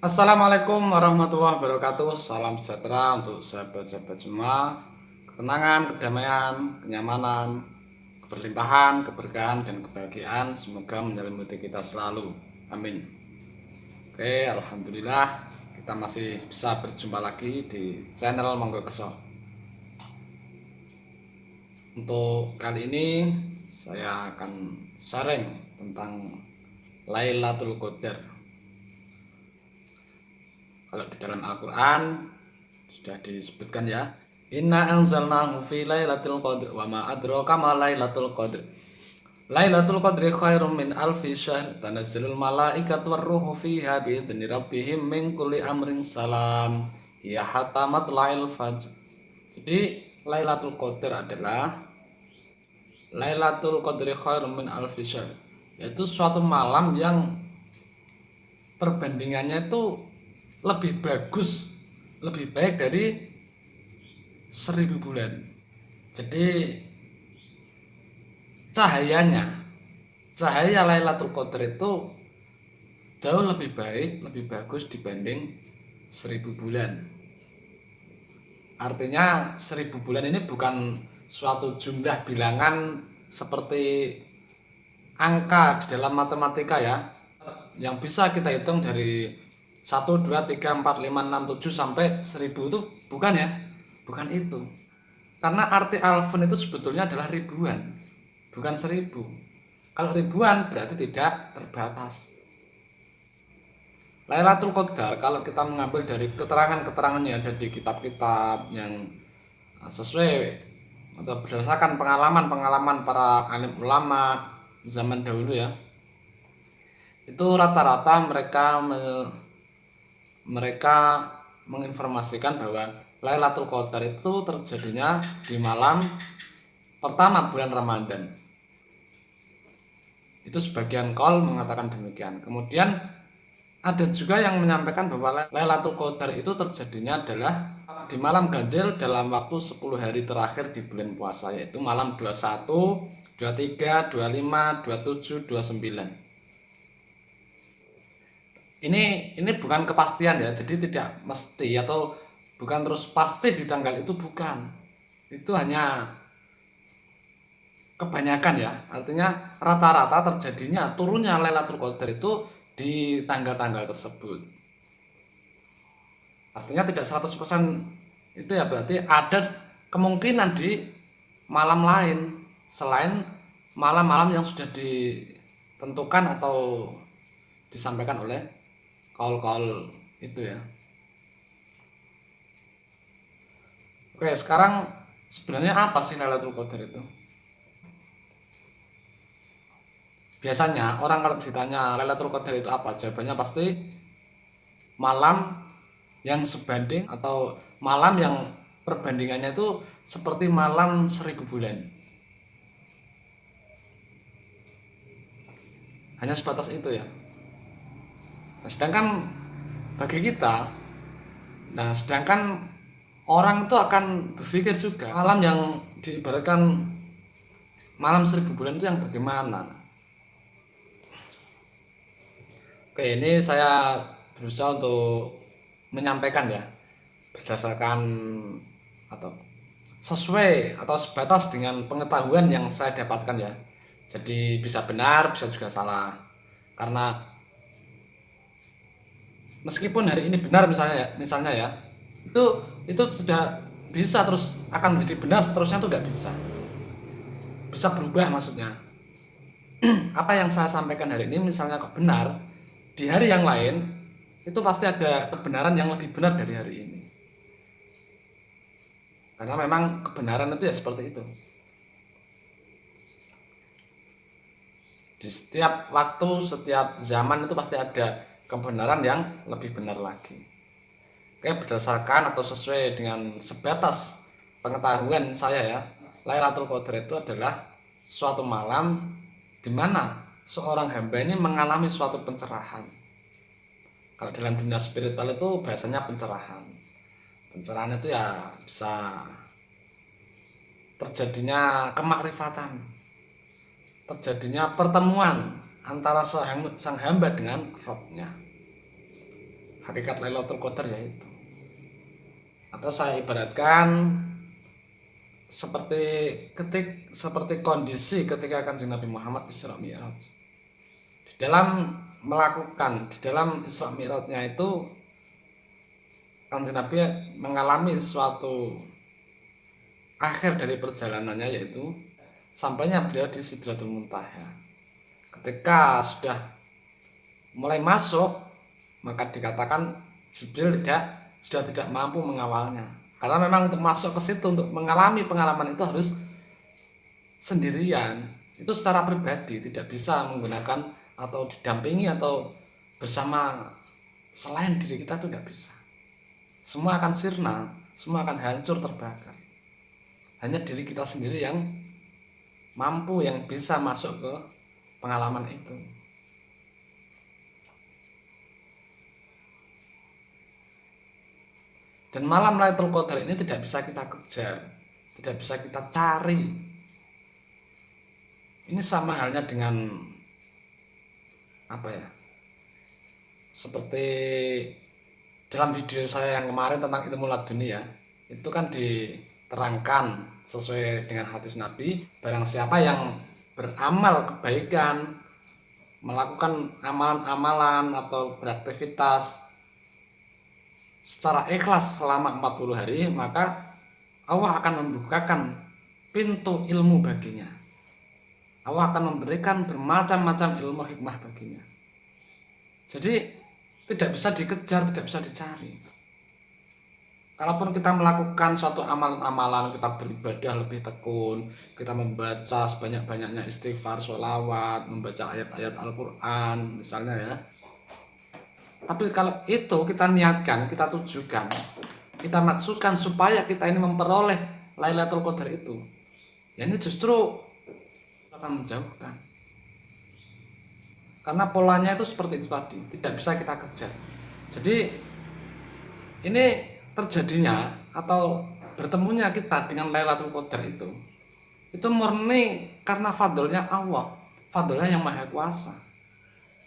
Assalamualaikum warahmatullahi wabarakatuh. Salam sejahtera untuk sahabat-sahabat semua. Ketenangan, kedamaian, kenyamanan, keberlimpahan, keberkahan, dan kebahagiaan semoga menyelimuti kita selalu. Amin. Oke, alhamdulillah kita masih bisa berjumpa lagi di channel Monggo Kerso. Untuk kali ini saya akan sharing tentang Lailatul Qadar. Kalau di dalam Al-Quran sudah disebutkan ya, Inna anzalnahu fi lailatul qadr wa ma adraka ma lailatul qadr. Lailatul qadri khairum min alfi syahr, tanazzalul malaikatu warruhu fiha biidzni rabbihim min kulli amrin salam. Ya hatta matla'il fajr. Jadi Lailatul Qadar adalah Lailatul Qadri khairum min alfi syahr, yaitu suatu malam yang perbandingannya itu lebih bagus, lebih baik dari 1000 bulan. Jadi cahaya Lailatul Qadar itu jauh lebih baik, lebih bagus dibanding 1000 bulan. Artinya 1000 bulan ini bukan suatu jumlah bilangan seperti angka di dalam matematika ya, yang bisa kita hitung dari 1, 2, 3, 4, 5, 6, 7 sampai 1000 itu bukan ya, bukan itu. Karena arti alfun itu sebetulnya adalah ribuan, bukan 1000. Kalau ribuan berarti tidak terbatas. Lailatul Qadar kalau kita mengambil dari keterangan-keterangan yang ada di kitab-kitab yang sesuai atau berdasarkan pengalaman-pengalaman para alim ulama zaman dahulu ya, itu rata-rata mereka menginformasikan bahwa Lailatul Qadar itu terjadinya di malam pertama bulan Ramadan. Itu sebagian qaul mengatakan demikian. Kemudian ada juga yang menyampaikan bahwa Lailatul Qadar itu terjadinya adalah di malam ganjil dalam waktu 10 hari terakhir di bulan puasa, yaitu malam 21, 23, 25, 27, 29. Ini bukan kepastian ya, jadi tidak mesti atau bukan terus pasti di tanggal itu, bukan. Itu hanya kebanyakan ya, artinya rata-rata terjadinya turunnya Lailatul Qadar itu di tanggal-tanggal tersebut. Artinya tidak 100% itu ya, berarti ada kemungkinan di malam lain selain malam-malam yang sudah ditentukan atau disampaikan oleh kaul-kaul itu ya. Oke, sekarang sebenarnya apa sih Lailatul Qadar itu? Biasanya orang kalau ditanya Lailatul Qadar itu apa, jawabannya pasti malam yang sebanding atau malam yang perbandingannya itu seperti malam 1000 bulan. Hanya sebatas itu ya. Nah, sedangkan bagi kita, sedangkan orang itu akan berpikir juga malam yang diibaratkan malam 1000 bulan itu yang bagaimana. Oke, ini saya berusaha untuk menyampaikan ya berdasarkan atau sesuai atau sebatas dengan pengetahuan yang saya dapatkan ya. Jadi bisa benar, bisa juga salah. Karena meskipun hari ini benar misalnya ya, itu sudah bisa terus akan menjadi benar seterusnya, itu tidak bisa berubah maksudnya. Apa yang saya sampaikan hari ini misalnya kok benar, di hari yang lain itu pasti ada kebenaran yang lebih benar dari hari ini. Karena memang kebenaran itu ya seperti itu. Di setiap waktu, setiap zaman itu pasti ada kebenaran yang lebih benar lagi. Oke, berdasarkan atau sesuai dengan sebatas pengetahuan saya ya, Lailatul Qadar itu adalah suatu malam di mana seorang hamba ini mengalami suatu pencerahan. Kalau dalam dunia spiritual itu bahasanya pencerahan. Pencerahan itu ya bisa terjadinya kemakrifatan, terjadinya pertemuan antara sang hamba dengan Rabb-nya. hakikat Lailatul Qadar yaitu. Atau saya ibaratkan seperti kondisi ketika Kanjeng Nabi Muhammad Isra Mi'raj. Di dalam Isra Mi'rajnya itu Kanjeng Nabi mengalami suatu akhir dari perjalanannya, yaitu sampainya beliau di Sidratul Muntaha. Ketika sudah mulai masuk, maka dikatakan Jibril sudah tidak mampu mengawalnya, karena memang untuk masuk ke situ, untuk mengalami pengalaman itu harus sendirian, itu secara pribadi, tidak bisa menggunakan atau didampingi atau bersama selain diri kita, itu tidak bisa. Semua akan sirna, semua akan hancur terbakar. Hanya diri kita sendiri yang mampu, yang bisa masuk ke pengalaman itu. Dan malam Lailatul Qadar ini tidak bisa kita kejar, tidak bisa kita cari. Ini sama halnya dengan seperti dalam video saya yang kemarin tentang ilmu laduni ya, itu kan diterangkan sesuai dengan hadis Nabi, barang siapa yang beramal kebaikan, melakukan amalan-amalan atau beraktivitas secara ikhlas selama 40 hari, maka Allah akan membukakan pintu ilmu baginya. Allah akan memberikan bermacam-macam ilmu hikmah baginya. Jadi tidak bisa dikejar, tidak bisa dicari. Kalaupun kita melakukan suatu amalan-amalan, kita beribadah lebih tekun, kita membaca sebanyak-banyaknya istighfar, sholawat, membaca ayat-ayat Al-Quran misalnya ya. Tapi kalau itu kita niatkan, kita tujukan, kita maksudkan supaya kita ini memperoleh Lailatul Qadar itu, ya ini justru akan menjauhkan. Karena polanya itu seperti itu tadi, tidak bisa kita kejar. Jadi ini terjadinya atau bertemunya kita dengan Lailatul Qadar itu murni karena fadlnya Allah, fadlnya yang maha kuasa.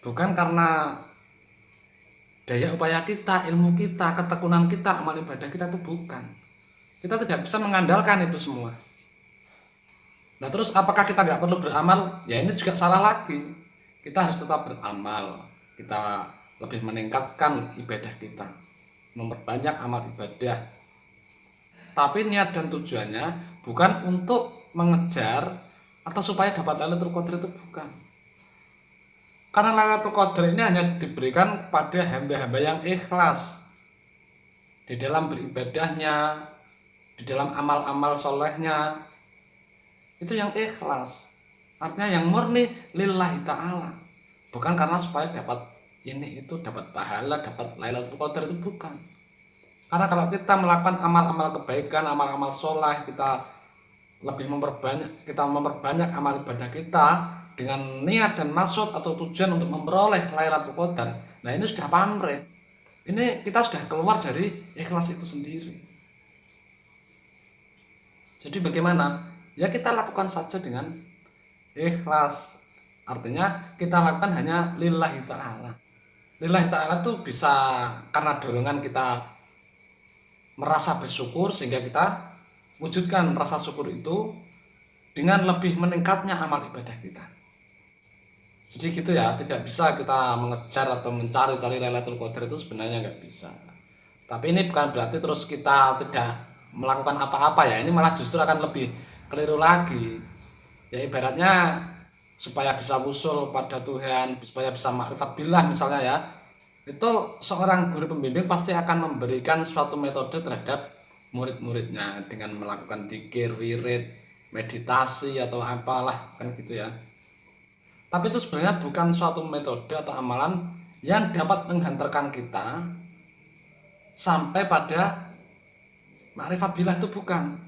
Bukan karena daya upaya kita, ilmu kita, ketekunan kita, amal ibadah kita, itu bukan. Kita tidak bisa mengandalkan itu semua. Nah terus apakah kita nggak perlu beramal? Ya ini juga salah lagi. Kita harus tetap beramal. Kita lebih meningkatkan ibadah kita, memperbanyak amal ibadah. Tapi niat dan tujuannya bukan untuk mengejar atau supaya dapat Lailatul Qadar, itu bukan. Karena Lailatul Qadar ini hanya diberikan pada hamba-hamba yang ikhlas di dalam beribadahnya, di dalam amal-amal solehnya, itu yang ikhlas. Artinya yang murni lillahi ta'ala, bukan karena supaya dapat ini itu, dapat pahala, dapat Lailatul Qadar, itu bukan. Karena kalau kita melakukan amal-amal kebaikan, amal-amal soleh, kita lebih memperbanyak amal ibadah kita dengan niat dan maksud atau tujuan untuk memperoleh Lailatul Qadar. Nah ini sudah pamrih. Ini kita sudah keluar dari ikhlas itu sendiri. Jadi bagaimana? Ya kita lakukan saja dengan ikhlas. Artinya kita lakukan hanya lillahi ta'ala. Lillahi ta'ala itu bisa karena dorongan kita merasa bersyukur, sehingga kita wujudkan rasa syukur itu dengan lebih meningkatnya amal ibadah kita. Jadi gitu ya, tidak bisa kita mengejar atau mencari-cari Lailatul Qadar, itu sebenarnya nggak bisa. Tapi ini bukan berarti terus kita tidak melakukan apa-apa ya, ini malah justru akan lebih keliru lagi. Ya ibaratnya supaya bisa wusul pada Tuhan, supaya bisa makrifat billah misalnya ya, itu seorang guru pembimbing pasti akan memberikan suatu metode terhadap murid-muridnya dengan melakukan dzikir, wirid, meditasi atau apalah kan gitu ya. Tapi itu sebenarnya bukan suatu metode atau amalan yang dapat menghantarkan kita sampai pada makrifat billah, itu bukan.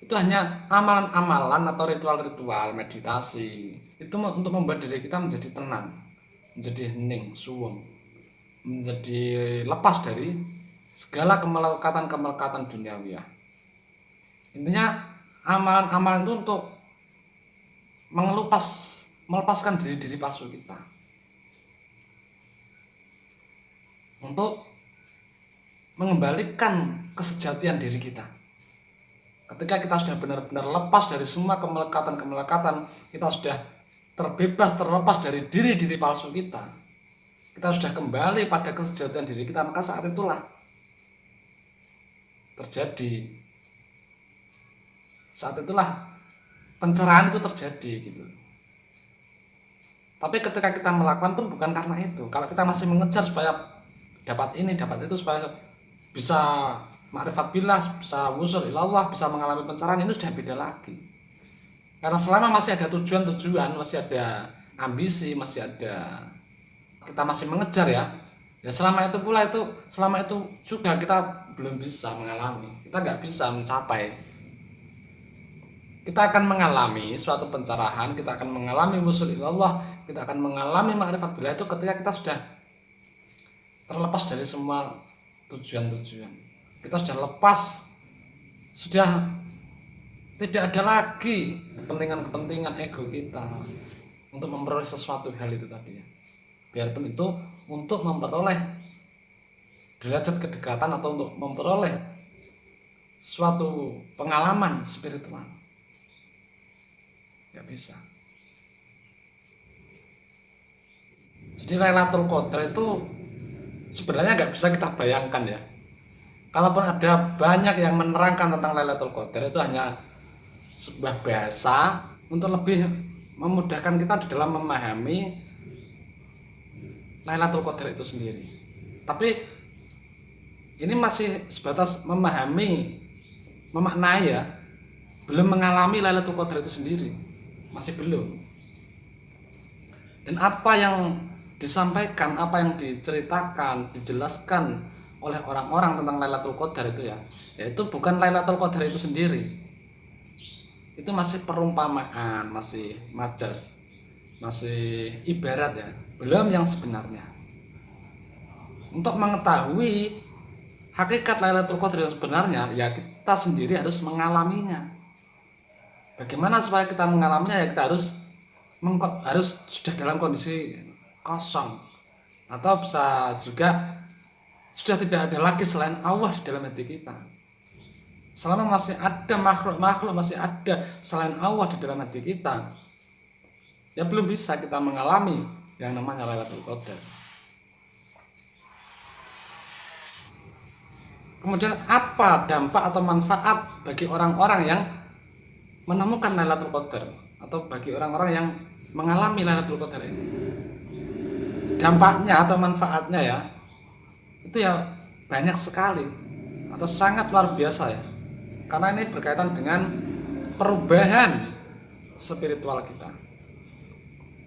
Itu hanya amalan-amalan atau ritual-ritual meditasi. Itu untuk membuat diri kita menjadi tenang, menjadi hening, suwung, menjadi lepas dari segala kemelekatan-kemelekatan duniawiah. Intinya amalan-amalan itu untuk melepaskan diri palsu kita. untuk mengembalikan kesejatian diri kita. Ketika kita sudah benar-benar lepas dari semua kemelekatan-kemelekatan, kita sudah terbebas, terlepas dari diri-diri palsu kita sudah kembali pada kesejatian diri kita, maka saat itulah terjadi, saat itulah pencerahan itu terjadi gitu. Tapi ketika kita melakukan pun bukan karena itu. Kalau kita masih mengejar supaya dapat ini, dapat itu, supaya bisa ma'rifat billah, bisa wusul ilallah, bisa mengalami pencerahan, itu sudah beda lagi. Karena selama masih ada tujuan-tujuan, masih ada ambisi, masih ada, kita masih mengejar ya selama itu juga kita belum bisa mengalami, kita nggak bisa mencapai. Kita akan mengalami suatu pencerahan, kita akan mengalami wusul ilallah, kita akan mengalami ma'rifat billah itu ketika kita sudah terlepas dari semua tujuan-tujuan. Kita sudah lepas, sudah tidak ada lagi kepentingan-kepentingan ego kita untuk memperoleh sesuatu hal itu tadi ya. Biarpun itu untuk memperoleh derajat kedekatan atau untuk memperoleh suatu pengalaman spiritual, nggak bisa. Jadi Lailatul Qadar itu sebenarnya nggak bisa kita bayangkan ya. Kalaupun ada banyak yang menerangkan tentang Lailatul Qadar, itu hanya sebuah bahasa untuk lebih memudahkan kita di dalam memahami Lailatul Qadar itu sendiri. Tapi ini masih sebatas memahami, memaknai ya, belum mengalami Lailatul Qadar itu sendiri, masih belum. Dan apa yang disampaikan, apa yang diceritakan, dijelaskan oleh orang-orang tentang Lailatul Qadar itu ya, yaitu bukan Lailatul Qadar itu sendiri. Itu masih perumpamaan, masih majas, masih ibarat ya, belum yang sebenarnya. Untuk mengetahui hakikat Lailatul Qadar yang sebenarnya, ya kita sendiri harus mengalaminya. Bagaimana supaya kita mengalaminya? Ya kita harus sudah dalam kondisi kosong, atau bisa juga sudah tidak ada lagi selain Allah di dalam hati kita. Selama masih ada makhluk-makhluk, masih ada selain Allah di dalam hati kita, ya belum bisa kita mengalami yang namanya Lailatul Qadar. Kemudian apa dampak atau manfaat bagi orang-orang yang menemukan Lailatul Qadar, atau bagi orang-orang yang mengalami Lailatul Qadar ini? Dampaknya atau manfaatnya ya, itu ya banyak sekali atau sangat luar biasa ya. Karena ini berkaitan dengan perubahan spiritual kita.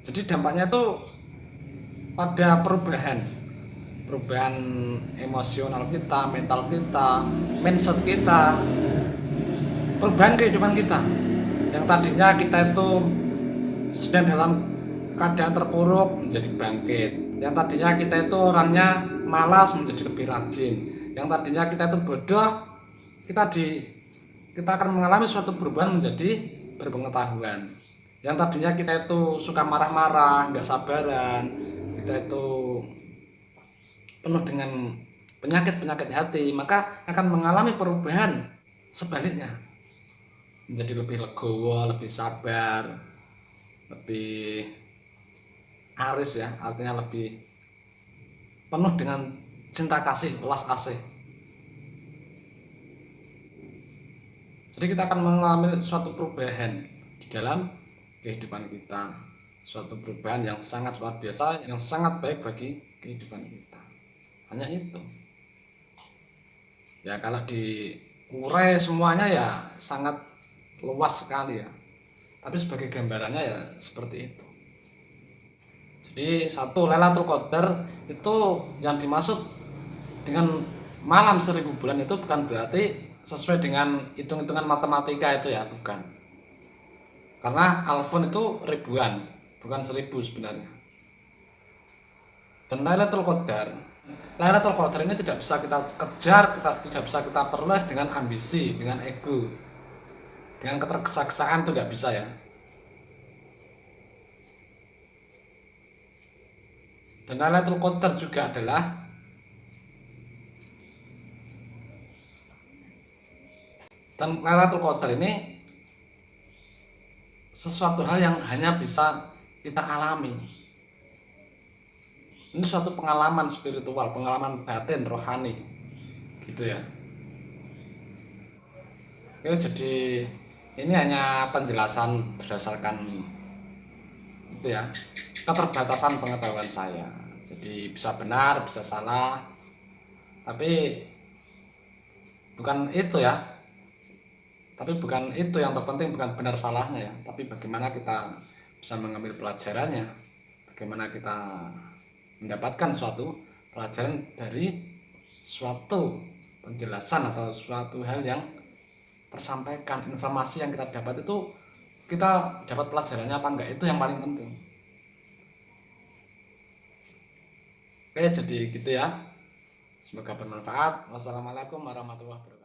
Jadi dampaknya itu pada perubahan emosional kita, mental kita, mindset kita, perubahan kehidupan kita. Yang tadinya kita itu sedang dalam keadaan terpuruk menjadi bangkit. Yang tadinya kita itu orangnya malas menjadi lebih rajin. Yang tadinya kita itu bodoh, kita akan mengalami suatu perubahan menjadi berpengetahuan. Yang tadinya kita itu suka marah-marah, nggak sabaran, kita itu penuh dengan penyakit-penyakit hati, maka akan mengalami perubahan sebaliknya, menjadi lebih legowo, lebih sabar, lebih aris ya, artinya lebih penuh dengan cinta kasih, welas asih. Jadi kita akan mengalami suatu perubahan di dalam kehidupan kita, suatu perubahan yang sangat luar biasa, yang sangat baik bagi kehidupan kita. Hanya itu ya, kalau diurai semuanya ya sangat luas sekali ya, tapi sebagai gambarannya ya seperti itu. Jadi satu, Lailatul Qadar itu yang dimaksud dengan malam 1000 bulan itu bukan berarti sesuai dengan hitung-hitungan matematika itu ya, bukan. Karena alfun itu ribuan, bukan 1000 sebenarnya. Dan Lailatul Qadar ini tidak bisa kita kejar, tidak bisa kita peroleh dengan ambisi, dengan ego, dengan ketergesa-gesaan, itu nggak bisa ya. Dan Lailatul Qadar juga adalah Dan Lailatul Qadar ini sesuatu hal yang hanya bisa kita alami. Ini suatu pengalaman spiritual, pengalaman batin, rohani, gitu ya. Oke, jadi ini hanya penjelasan berdasarkan itu ya, keterbatasan pengetahuan saya. Jadi bisa benar, bisa salah, tapi bukan itu ya. Tapi bukan itu yang terpenting, bukan benar salahnya ya, tapi bagaimana kita bisa mengambil pelajarannya, bagaimana kita mendapatkan suatu pelajaran dari suatu penjelasan atau suatu hal yang tersampaikan, informasi yang kita dapat itu kita dapat pelajarannya apa enggak, itu yang paling penting. Oke, jadi gitu ya, semoga bermanfaat. Wassalamualaikum warahmatullahi wabarakatuh.